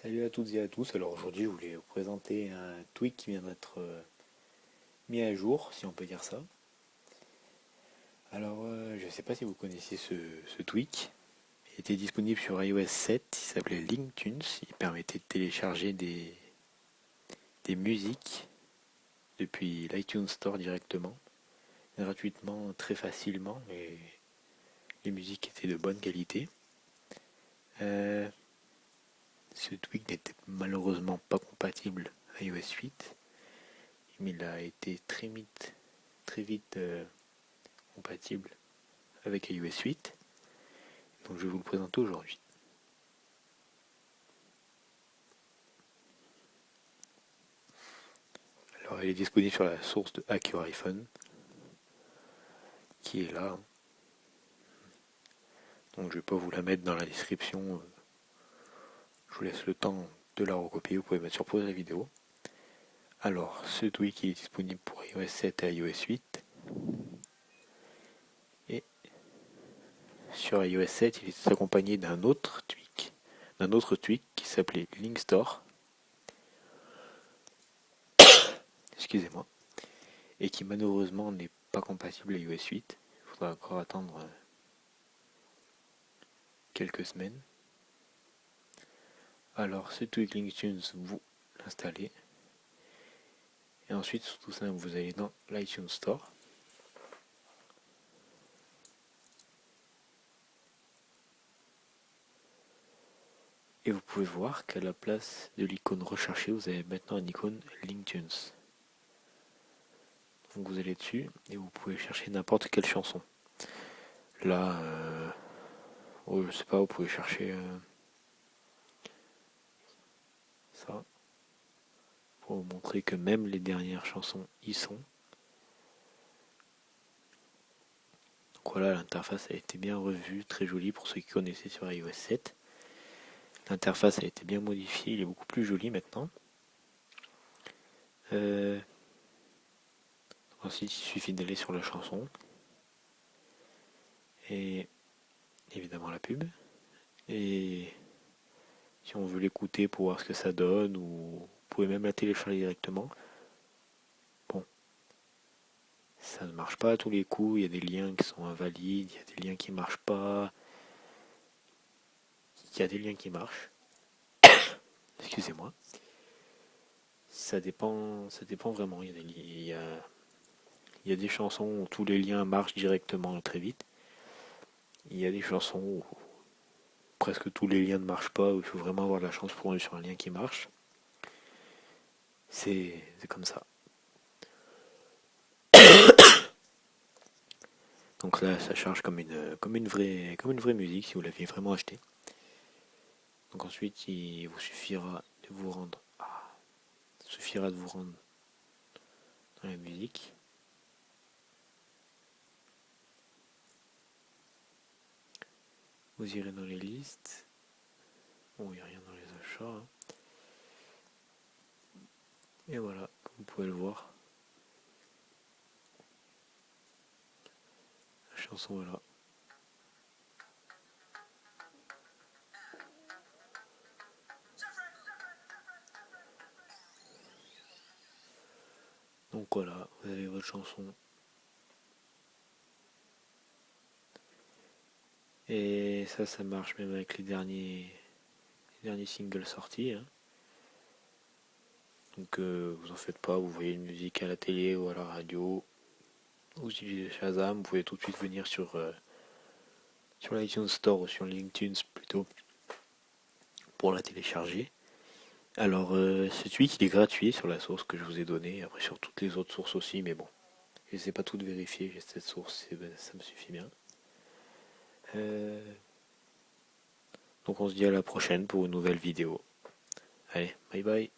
Salut à toutes et à tous. Alors aujourd'hui, je voulais vous présenter un tweak qui vient d'être mis à jour, si on peut dire ça. Alors, je ne sais pas si vous connaissiez ce tweak. Il était disponible sur iOS 7. Il s'appelait Linktunes. Il permettait de télécharger des musiques depuis l'iTunes Store directement, gratuitement, très facilement. Et les musiques étaient de bonne qualité. Ce tweak n'était malheureusement pas compatible à iOS 8, mais il a été très vite compatible avec iOS 8. Donc je vais vous le présenter aujourd'hui. Alors il est disponible sur la source de Hack Your iPhone, qui est là. Donc je ne vais pas vous la mettre dans la description. Je vous laisse le temps de la recopier. Vous pouvez mettre sur pause la vidéo. Alors ce tweak est disponible pour iOS 7 et iOS 8. Et sur iOS 7, il est accompagné d'un autre tweak qui s'appelait Link Store. Excusez-moi. Et qui malheureusement n'est pas compatible à iOS 8. Il faudra encore attendre quelques semaines. Alors ce tweak Linktunes, vous l'installez. Et ensuite, sur tout ça, vous allez dans l'iTunes Store. Et vous pouvez voir qu'à la place de l'icône recherchée, vous avez maintenant une icône Linktunes. Donc vous allez dessus et vous pouvez chercher n'importe quelle chanson. Là, je sais pas, vous pouvez chercher ça pour vous montrer que même les dernières chansons y sont. Donc voilà, l'interface a été bien revue, très jolie pour ceux qui connaissaient sur iOS 7. L'interface a été bien modifiée, il est beaucoup plus joli maintenant. Ensuite, il suffit d'aller sur la chanson et évidemment la pub. Et si on veut l'écouter pour voir ce que ça donne, ou vous pouvez même la télécharger directement. Bon, ça ne marche pas à tous les coups, il y a des liens qui sont invalides, il y a des liens qui ne marchent pas, il y a des liens qui marchent. Excusez-moi. Ça dépend vraiment. Il y a des chansons où tous les liens marchent directement très vite. Il y a des chansons où presque tous les liens ne marchent pas, où il faut vraiment avoir de la chance pour tomber sur un lien qui marche. C'est comme ça. Donc là, ça charge comme une vraie musique si vous l'aviez vraiment acheté. Donc ensuite, il vous suffira de vous rendre dans la musique. Vous irez dans les listes. Bon, il n'y a rien dans les achats. Et voilà, comme vous pouvez le voir. La chanson est là. Donc voilà, vous avez votre chanson. Et ça marche même avec les derniers singles sortis. Donc vous en faites pas, vous voyez une musique à la télé ou à la radio, vous utilisez Shazam, vous pouvez tout de suite venir sur l'iTunes Store ou sur Linktunes plutôt pour la télécharger. Alors ce tweak il est gratuit sur la source que je vous ai donnée, après sur toutes les autres sources aussi, mais bon, je ne sais pas toutes vérifier, j'ai cette source, ça me suffit bien. Donc on se dit à la prochaine pour une nouvelle vidéo. Allez, bye bye.